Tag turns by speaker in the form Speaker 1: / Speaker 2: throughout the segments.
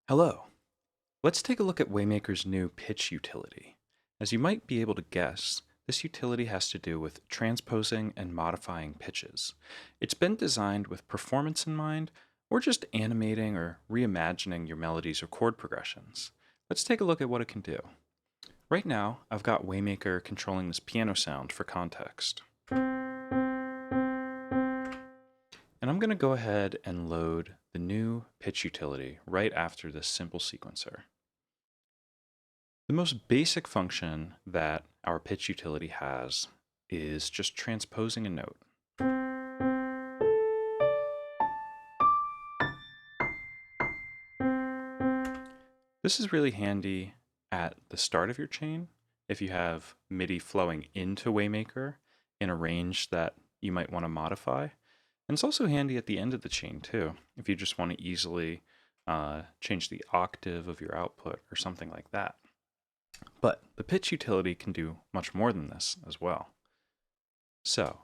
Speaker 1: Hello. Let's take a look at Waymaker's new pitch utility. As you might be able to guess, this utility has to do with transposing and modifying pitches. It's been designed with performance in mind, or just animating or reimagining your melodies or chord progressions. Let's take a look at what it can do. Right now, I've got Waymaker controlling this piano sound for context. And I'm going to go ahead and load the new pitch utility right after this simple sequencer. The most basic function that our pitch utility has is just transposing a note. This is really handy at the start of your chain if you have MIDI flowing into Waymaker in a range that you might want to modify. And it's also handy at the end of the chain too, if you just want to easily change the octave of your output or something like that. But the pitch utility can do much more than this as well. So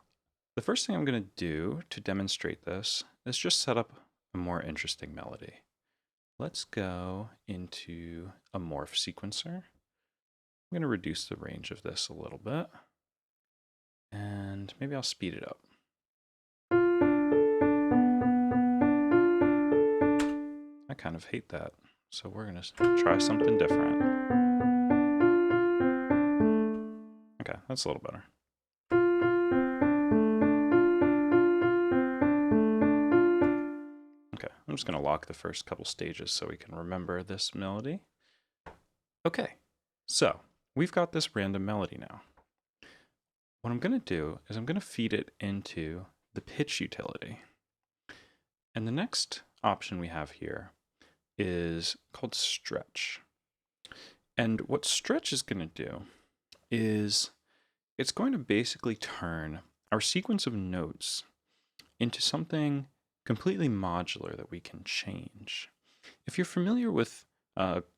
Speaker 1: the first thing I'm going to do to demonstrate this is just set up a more interesting melody. Let's go into a morph sequencer. I'm going to reduce the range of this a little bit, and maybe I'll speed it up. I kind of hate that, so we're going to try something different. Okay, that's a little better. Okay, I'm just going to lock the first couple stages so we can remember this melody. Okay, so we've got this random melody now. What I'm going to do is I'm going to feed it into the pitch utility. And the next option we have here is called stretch. And what stretch is going to do is it's going to basically turn our sequence of notes into something completely modular that we can change. If you're familiar with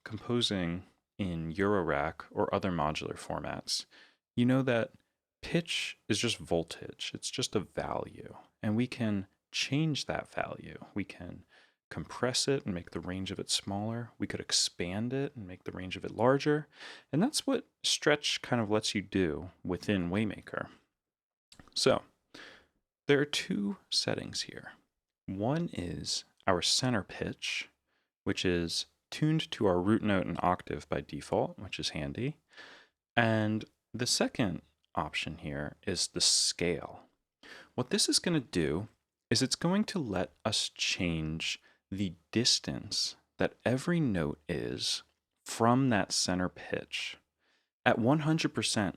Speaker 1: composing in Eurorack or other modular formats, you know that pitch is just voltage. It's just a value, and we can change that value. We can compress it and make the range of it smaller. We could expand it and make the range of it larger. And that's what stretch kind of lets you do within Waymaker. So there are two settings here. One is our center pitch, which is tuned to our root note and octave by default, which is handy. And the second option here is the scale. What this is going to do is it's going to let us change the distance that every note is from that center pitch. At 100%,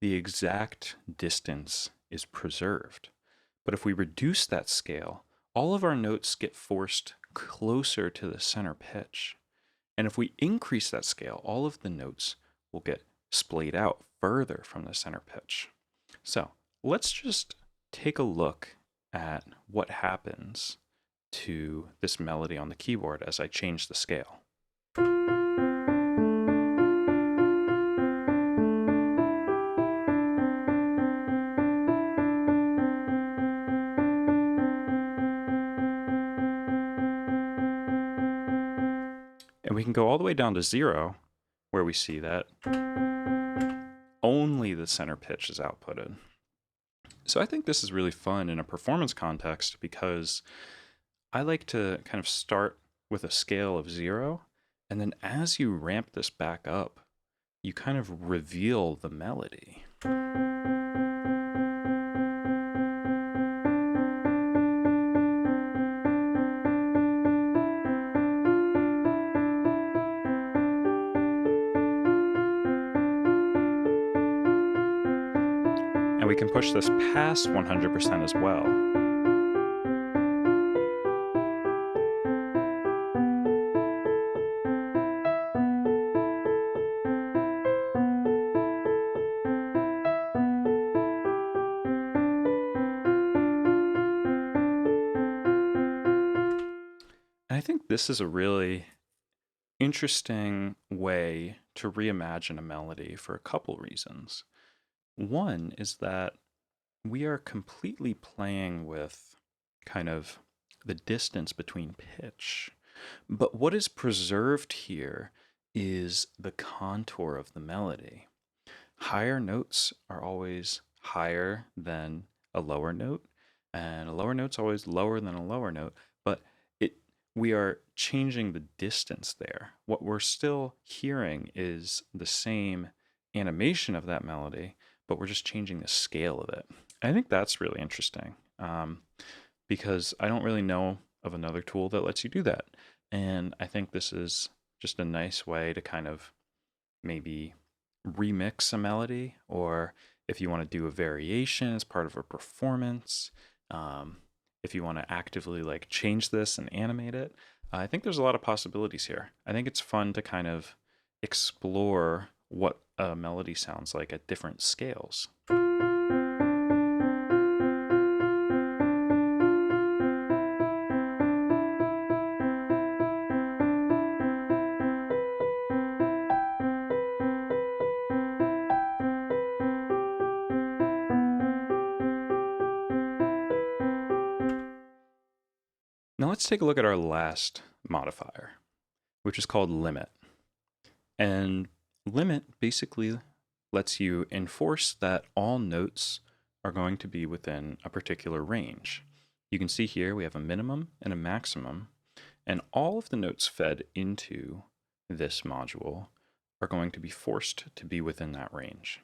Speaker 1: the exact distance is preserved. But if we reduce that scale, all of our notes get forced closer to the center pitch. And if we increase that scale, all of the notes will get splayed out further from the center pitch. So let's just take a look at what happens to this melody on the keyboard as I change the scale. And we can go all the way down to 0, where we see that only the center pitch is outputted. So I think this is really fun in a performance context because I like to kind of start with a scale of 0, and then as you ramp this back up, you kind of reveal the melody. And we can push this past 100% as well. And I think this is a really interesting way to reimagine a melody for a couple reasons. One is that we are completely playing with kind of the distance between pitch. But what is preserved here is the contour of the melody. Higher notes are always higher than a lower note, and a lower note's always lower than a lower note, but it we are changing the distance there. What we're still hearing is the same animation of that melody, but we're just changing the scale of it. I think that's really interesting, because I don't really know of another tool that lets you do that. And I think this is just a nice way to kind of maybe remix a melody, or if you want to do a variation as part of a performance, um, if you want to actively like change this and animate it. I think there's a lot of possibilities here. I think it's fun to kind of explore what a melody sounds like at different scales. Now let's take a look at our last modifier, which is called limit. And limit basically lets you enforce that all notes are going to be within a particular range. You can see here we have a minimum and a maximum, and all of the notes fed into this module are going to be forced to be within that range.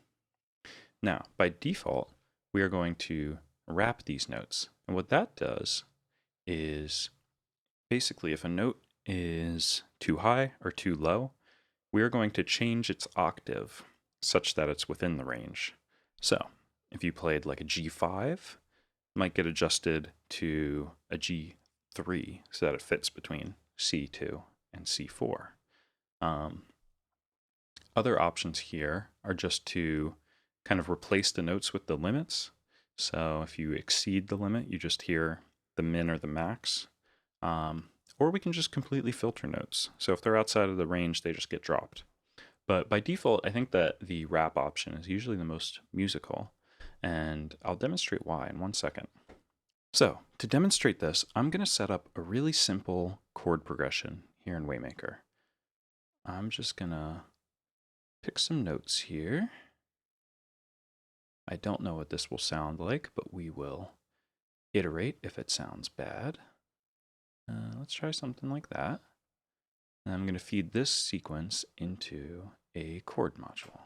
Speaker 1: Now, by default, we are going to wrap these notes. And what that does is basically if a note is too high or too low, we are going to change its octave such that it's within the range. So if you played like a G5, it might get adjusted to a G3 so that it fits between C2 and C4. Other options here are just to kind of replace the notes with the limits. So if you exceed the limit, you just hear the min or the max. Or we can just completely filter notes. So if they're outside of the range, they just get dropped. But by default, I think that the wrap option is usually the most musical, and I'll demonstrate why in 1 second. So to demonstrate this, I'm going to set up a really simple chord progression here in Waymaker. I'm just going to pick some notes here. I don't know what this will sound like, but we will iterate if it sounds bad. Let's try something like that. And I'm going to feed this sequence into a chord module.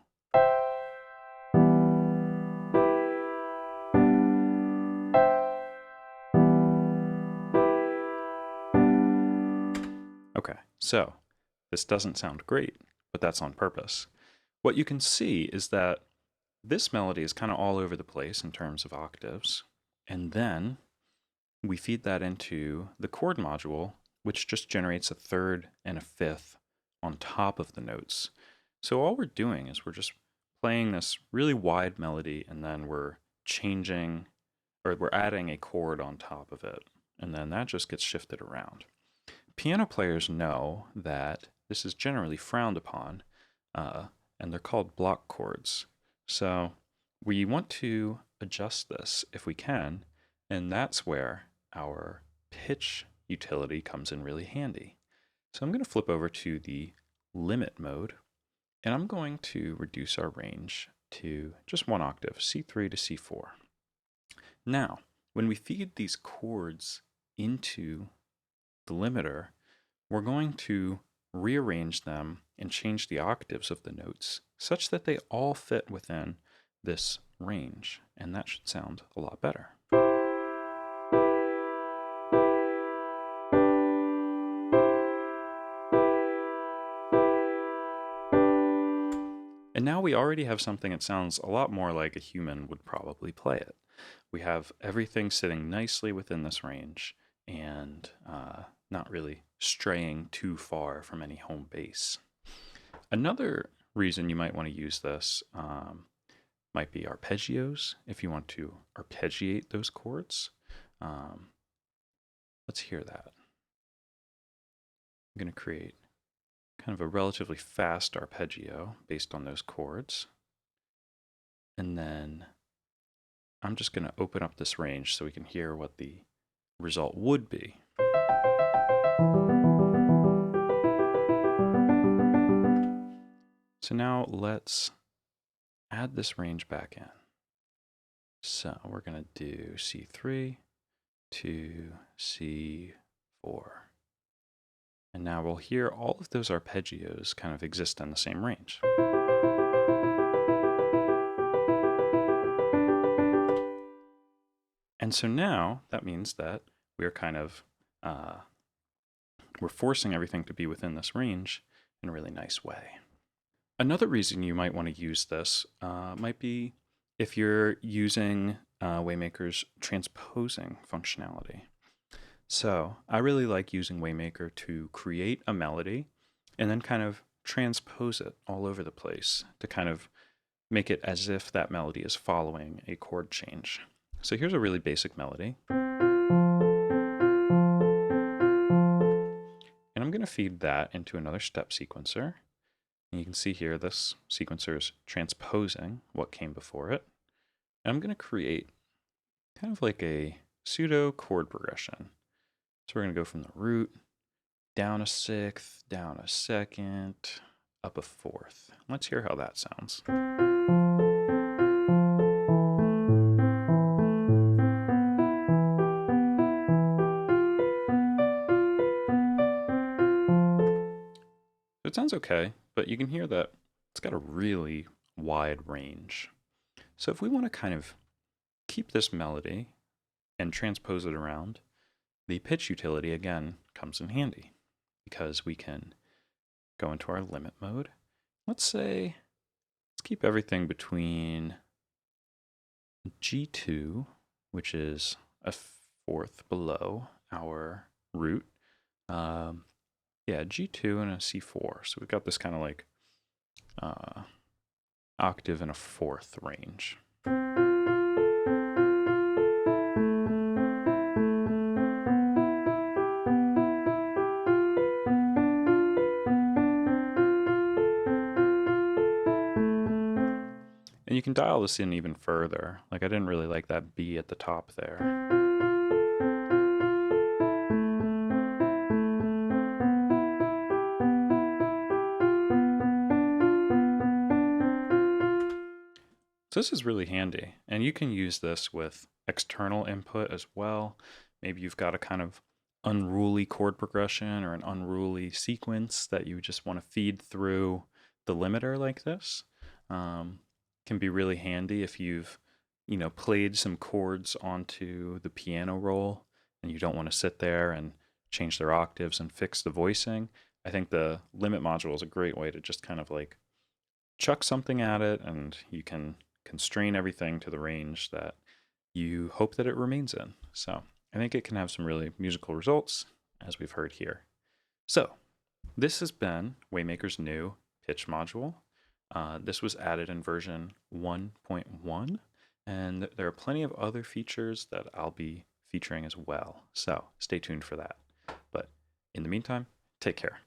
Speaker 1: Okay, so this doesn't sound great, but that's on purpose. What you can see is that this melody is kind of all over the place in terms of octaves, and then we feed that into the chord module, which just generates a third and a fifth on top of the notes. So all we're doing is we're just playing this really wide melody, and then we're changing, or we're adding a chord on top of it, and then that just gets shifted around. Piano players know that this is generally frowned upon, and they're called block chords. So we want to adjust this if we can, and that's where our pitch utility comes in really handy. So I'm going to flip over to the limit mode, and I'm going to reduce our range to just 1 octave, C3 to C4. Now, when we feed these chords into the limiter, we're going to rearrange them and change the octaves of the notes such that they all fit within this range, and that should sound a lot better. And now we already have something that sounds a lot more like a human would probably play it. We have everything sitting nicely within this range and not really straying too far from any home base. Another reason you might want to use this might be arpeggios, if you want to arpeggiate those chords. Let's hear that. I'm going to create kind of a relatively fast arpeggio based on those chords. And then I'm just going to open up this range so we can hear what the result would be. So now let's add this range back in. So we're going to do C3 to C4. And now we'll hear all of those arpeggios kind of exist in the same range. And so now that means that we're kind of, we're forcing everything to be within this range in a really nice way. Another reason you might want to use this might be if you're using Waymaker's transposing functionality. So I really like using Waymaker to create a melody and then kind of transpose it all over the place to kind of make it as if that melody is following a chord change. So here's a really basic melody. And I'm going to feed that into another step sequencer. And you can see here this sequencer is transposing what came before it. And I'm going to create kind of like a pseudo chord progression. So we're going to go from the root, down a sixth, down a second, up a fourth. Let's hear how that sounds. It sounds okay, but you can hear that it's got a really wide range. So if we want to kind of keep this melody and transpose it around, the pitch utility again comes in handy because we can go into our limit mode. Let's keep everything between G2, which is a fourth below our root. Yeah, G2 and a C4. So we've got this kind of like octave and a fourth range. And you can dial this in even further. Like I didn't really like that B at the top there. So this is really handy, and you can use this with external input as well. Maybe you've got a kind of unruly chord progression or an unruly sequence that you just want to feed through the limiter like this. Can be really handy if you've, played some chords onto the piano roll and you don't want to sit there and change their octaves and fix the voicing. I think the limit module is a great way to just kind of like chuck something at it, and you can constrain everything to the range that you hope that it remains in. So I think it can have some really musical results, as we've heard here. So this has been Waymaker's new pitch module. This was added in version 1.1, and there are plenty of other features that I'll be featuring as well. So stay tuned for that. But in the meantime, take care.